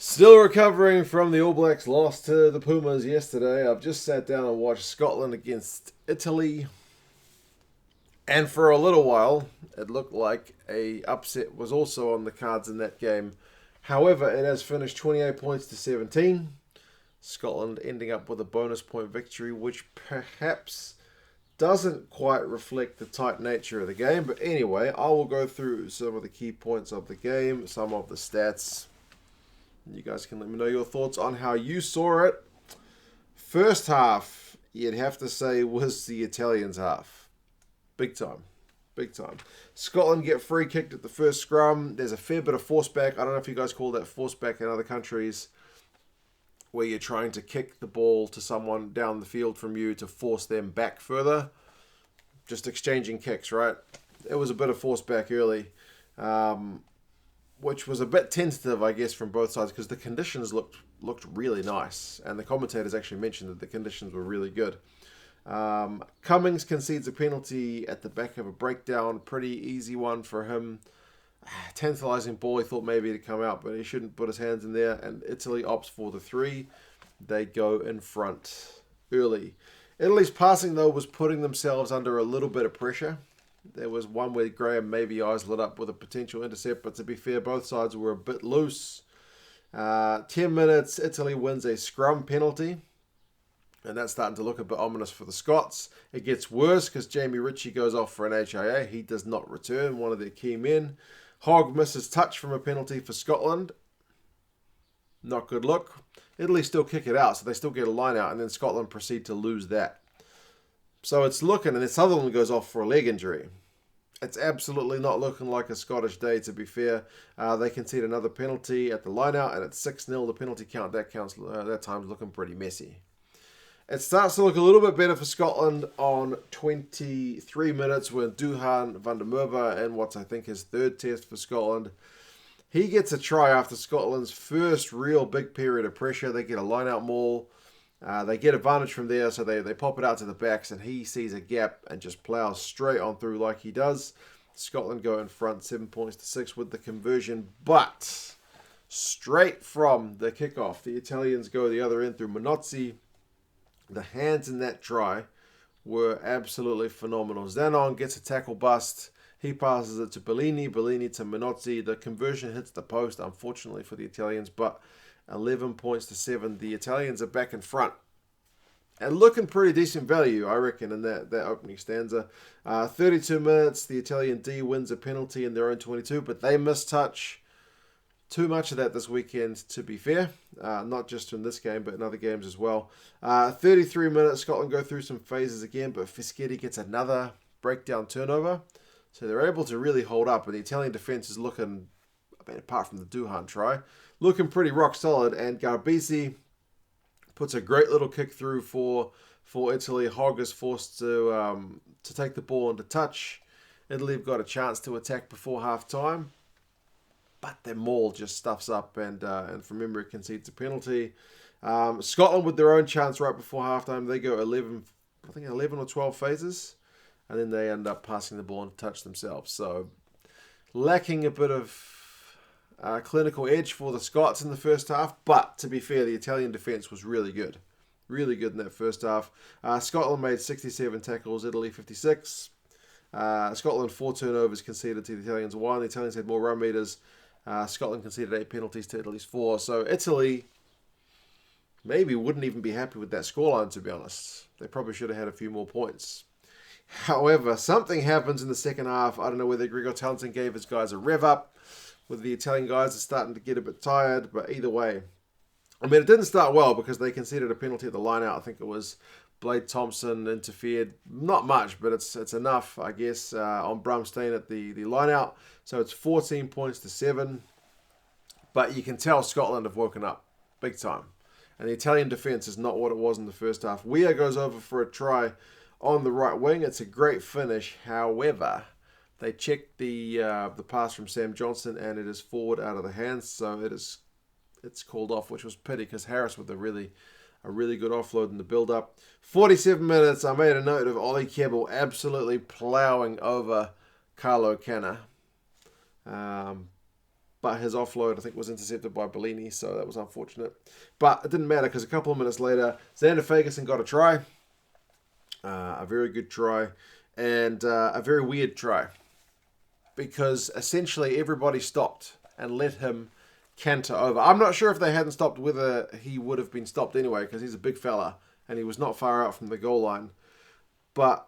Still recovering from the All Blacks loss to the Pumas yesterday. I've just sat down and watched Scotland against Italy. And for a little while, it looked like a upset was also on the cards in that game. However, it has finished 28 points to 17. Scotland ending up with a bonus point victory, which perhaps doesn't quite reflect the tight nature of the game. But anyway, I will go through some of the key points of the game, some of the stats. You guys can let me know your thoughts on how you saw it. First half, you'd have to say, was the Italians' half. Big time. Big time. Scotland get free kicked at the first scrum. There's a fair bit of force back. I don't know if you guys call that force back in other countries, where you're trying to kick the ball to someone down the field from you to force them back further. Just exchanging kicks, right? It was a bit of force back early, which was a bit tentative, I guess, from both sides because the conditions looked really nice. And the commentators actually mentioned that the conditions were really good. Cummings concedes a penalty at the back of a breakdown. Pretty easy one for him. Tantalizing ball. He thought maybe it'd come out, but he shouldn't put his hands in there. And Italy opts for the 3. They go in front early. Italy's passing, though, was putting themselves under a little bit of pressure. There was one where Graham maybe eyes lit up with a potential intercept, but to be fair, both sides were a bit loose. 10 minutes, Italy wins a scrum penalty. And that's starting to look a bit ominous for the Scots. It gets worse because Jamie Ritchie goes off for an HIA. He does not return, one of their key men. Hogg misses touch from a penalty for Scotland. Not good look. Italy still kick it out, so they still get a line out, and then Scotland proceed to lose that. So it's looking, and then Sutherland goes off for a leg injury. It's absolutely not looking like a Scottish day, to be fair. They concede another penalty at the line out, and it's 6-0. The penalty count, that time's looking pretty messy. It starts to look a little bit better for Scotland on 23 minutes when Duhan van der Merwe in what's I think his third test for Scotland. He gets a try after Scotland's first real big period of pressure. They get a line-out maul. They get advantage from there, so they pop it out to the backs, and he sees a gap and just plows straight on through like he does. Scotland go in front 7 points to 6 with the conversion, but straight from the kickoff, the Italians go the other end through Minozzi. The hands in that try were absolutely phenomenal. Zanon gets a tackle bust. He passes it to Bellini to Minozzi. The conversion hits the post, unfortunately for the Italians, but 11 points to 7. The Italians are back in front. And looking pretty decent value, I reckon, in that opening stanza. 32 minutes, the Italian D wins a penalty in their own 22, but they miss touch. Too much of that this weekend, to be fair. Not just in this game, but in other games as well. 33 minutes, Scotland go through some phases again, but Fischetti gets another breakdown turnover. So they're able to really hold up, and the Italian defence is looking, I mean, apart from the Duhan try, looking pretty rock solid. And Garbisi puts a great little kick through for Italy. Hogg is forced to take the ball into touch. Italy have got a chance to attack before half-time, but their maul just stuffs up and from memory concedes a penalty. Scotland with their own chance right before halftime. They go 11 or 12 phases, and then they end up passing the ball into touch themselves. So lacking a bit of clinical edge for the Scots in the first half, but to be fair, the Italian defence was really good. Really good in that first half. Scotland made 67 tackles, Italy 56. Scotland 4 turnovers conceded to the Italians 1. The Italians had more run meters. Scotland conceded 8 penalties to Italy's 4. So Italy maybe wouldn't even be happy with that scoreline, to be honest. They probably should have had a few more points. However, something happens in the second half. I don't know whether Gregor Townsend gave his guys a rev up, whether the Italian guys are starting to get a bit tired, but either way. I mean, it didn't start well because they conceded a penalty at the line-out. I think it was Blade Thompson interfered. Not much, but it's enough, I guess, on Brumstein at the line-out. So it's 14 points to 7. But you can tell Scotland have woken up big time. And the Italian defence is not what it was in the first half. Weir goes over for a try on the right wing. It's a great finish. However, they check the pass from Sam Johnson, and it is forward out of the hands. So it's called off, which was pity because Harris with a really good offload in the build-up. 47 minutes, I made a note of Ollie Kebble absolutely ploughing over Carlo Canna. but his offload, I think, was intercepted by Bellini, so that was unfortunate. But it didn't matter because a couple of minutes later, Xander Ferguson got a try, a very good try, and a very weird try, because essentially everybody stopped and let him canter over. I'm not sure if they hadn't stopped whether he would have been stopped anyway, because he's a big fella and he was not far out from the goal line. But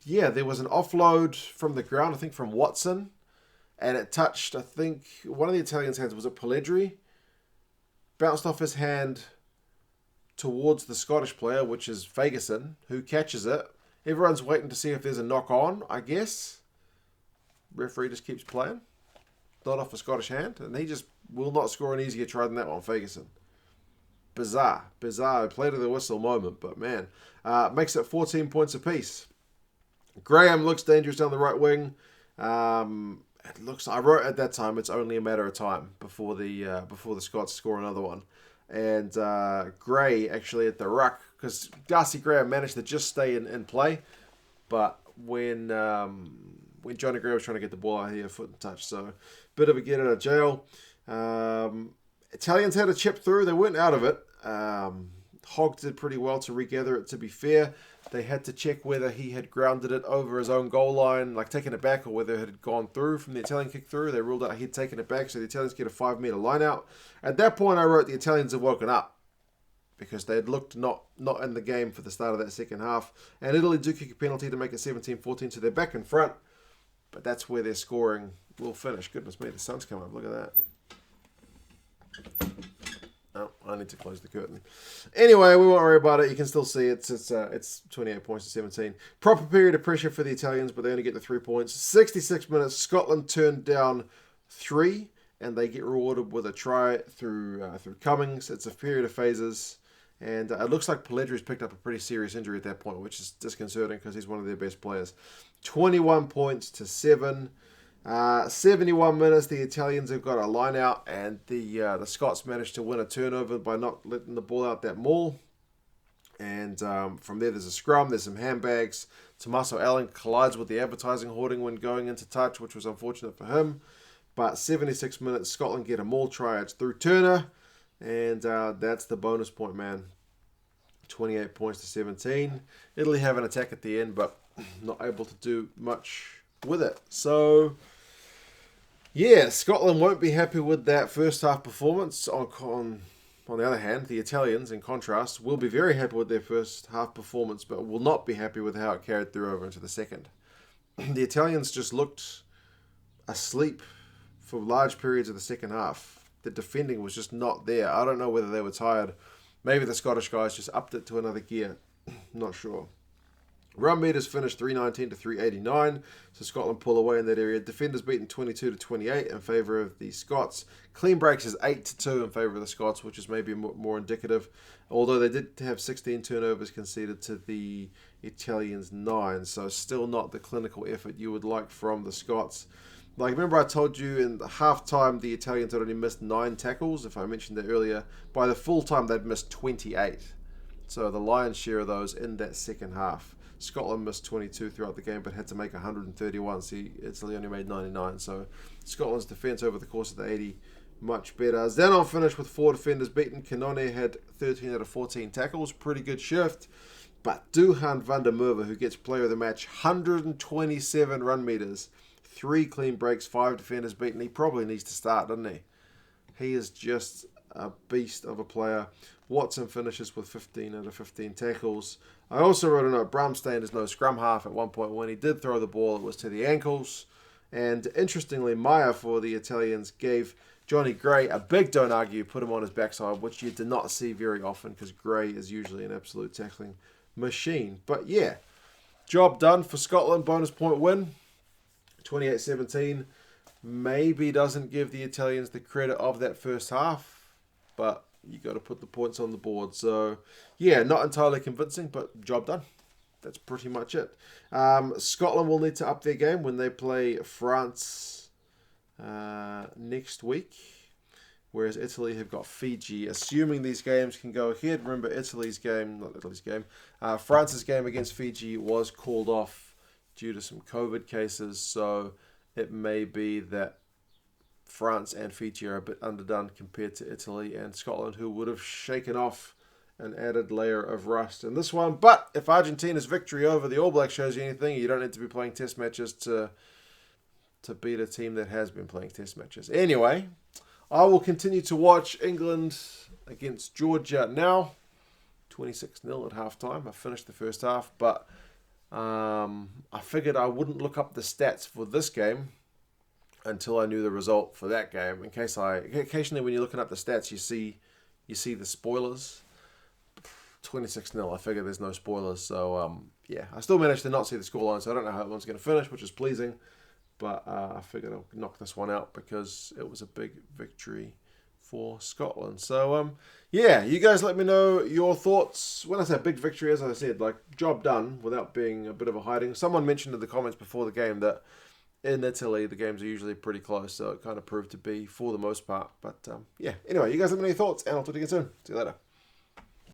yeah, there was an offload from the ground, I think from Watson, and it touched, I think, one of the Italians' hands. Was it Pellegrini? Bounced off his hand towards the Scottish player, which is Ferguson, who catches it. Everyone's waiting to see if there's a knock on, I guess. Referee just keeps playing. Not off a Scottish hand, and he just will not score an easier try than that one, Ferguson. Bizarre. Play to the whistle moment, but man, makes it 14 points apiece. Graham looks dangerous down the right wing. It looks. I wrote at that time, it's only a matter of time before the Scots score another one. And Gray actually at the ruck, because Darcy Graham managed to just stay in play, but when Johnny Gray was trying to get the ball out here, foot and touch, so bit of a get out of jail. Italians had a chip through. They weren't out of it. Hogg did pretty well to regather it, to be fair. They had to check whether he had grounded it over his own goal line, like taken it back, or whether it had gone through from the Italian kick through. They ruled out he'd taken it back, so the Italians get a 5-meter line out. At that point, I wrote the Italians have woken up, because they had looked not in the game for the start of that second half. And Italy do kick a penalty to make it 17-14, so they're back in front. But that's where their scoring will finish. Goodness me, the sun's come up. Look at that. Oh, I need to close the curtain. Anyway, we won't worry about it. You can still see it's 28 points to 17. Proper period of pressure for the Italians, but they only get the 3 points. 66 minutes. Scotland turned down 3, and they get rewarded with a try through Cummings. It's a period of phases, and it looks like Pellegrini's picked up a pretty serious injury at that point, which is disconcerting because he's one of their best players. 21 points to 7. 71 minutes, the Italians have got a line out, and the Scots managed to win a turnover by not letting the ball out that maul. And from there, there's a scrum, there's some handbags. Tommaso Allen collides with the advertising hoarding when going into touch, which was unfortunate for him. But 76 minutes, Scotland get a maul try. It's through Turner, and that's the bonus point, man. 28 points to 17. Italy have an attack at the end, but not able to do much with it. So yeah, Scotland won't be happy with that first half performance. On the other hand, the Italians, in contrast, will be very happy with their first half performance, but will not be happy with how it carried through over into the second. The Italians just looked asleep for large periods of the second half. The defending was just not there. I don't know whether they were tired. Maybe the Scottish guys just upped it to another gear. Not sure. Run meters finished 319 to 389, so Scotland pull away in that area. Defenders beaten 22 to 28 in favour of the Scots. Clean breaks is 8 to 2 in favour of the Scots, which is maybe more indicative. Although they did have 16 turnovers conceded to the Italians 9, so still not the clinical effort you would like from the Scots. Like, remember I told you in the half-time the Italians had only missed 9 tackles, if I mentioned that earlier. By the full time they'd missed 28. So the lion's share of those in that second half. Scotland missed 22 throughout the game, but had to make 131. See, Italy only made 99. So Scotland's defence over the course of the 80, much better. Zanon finished with 4 defenders beaten. Kanone had 13 out of 14 tackles. Pretty good shift. But Duhan van der Merwe, who gets player of the match, 127 run meters, 3 clean breaks, 5 defenders beaten. He probably needs to start, doesn't he? He is just a beast of a player. Watson finishes with 15 out of 15 tackles. I also wrote a note, Bramstein is no scrum half at one point. When he did throw the ball, it was to the ankles. And interestingly, Maya for the Italians gave Johnny Gray a big don't argue, put him on his backside, which you did not see very often because Gray is usually an absolute tackling machine. But yeah, job done for Scotland. Bonus point win, 28-17. Maybe doesn't give the Italians the credit of that first half, but you got to put the points on the board. So yeah, not entirely convincing, but job done. That's pretty much it. Scotland will need to up their game when they play France next week, whereas Italy have got Fiji. Assuming these games can go ahead, remember France's game against Fiji was called off due to some COVID cases, so it may be that France and Fiji are a bit underdone compared to Italy and Scotland, who would have shaken off an added layer of rust in this one. But if Argentina's victory over the All Blacks shows you anything, you don't need to be playing test matches to beat a team that has been playing test matches. Anyway, I will continue to watch England against Georgia now. 26-0 at halftime. I finished the first half, but I figured I wouldn't look up the stats for this game until I knew the result for that game. Occasionally when you're looking up the stats, you see the spoilers. 26-0. I figure there's no spoilers, so yeah, I still managed to not see the scoreline, so I don't know how that one's going to finish, which is pleasing. But I figured I'll knock this one out because it was a big victory for Scotland. So yeah, you guys let me know your thoughts. When I say big victory, as I said, like job done without being a bit of a hiding. Someone mentioned in the comments before the game that in Italy the games are usually pretty close, so it kind of proved to be for the most part. But yeah, anyway, you guys let me know your thoughts, and I'll talk to you again soon. See you later.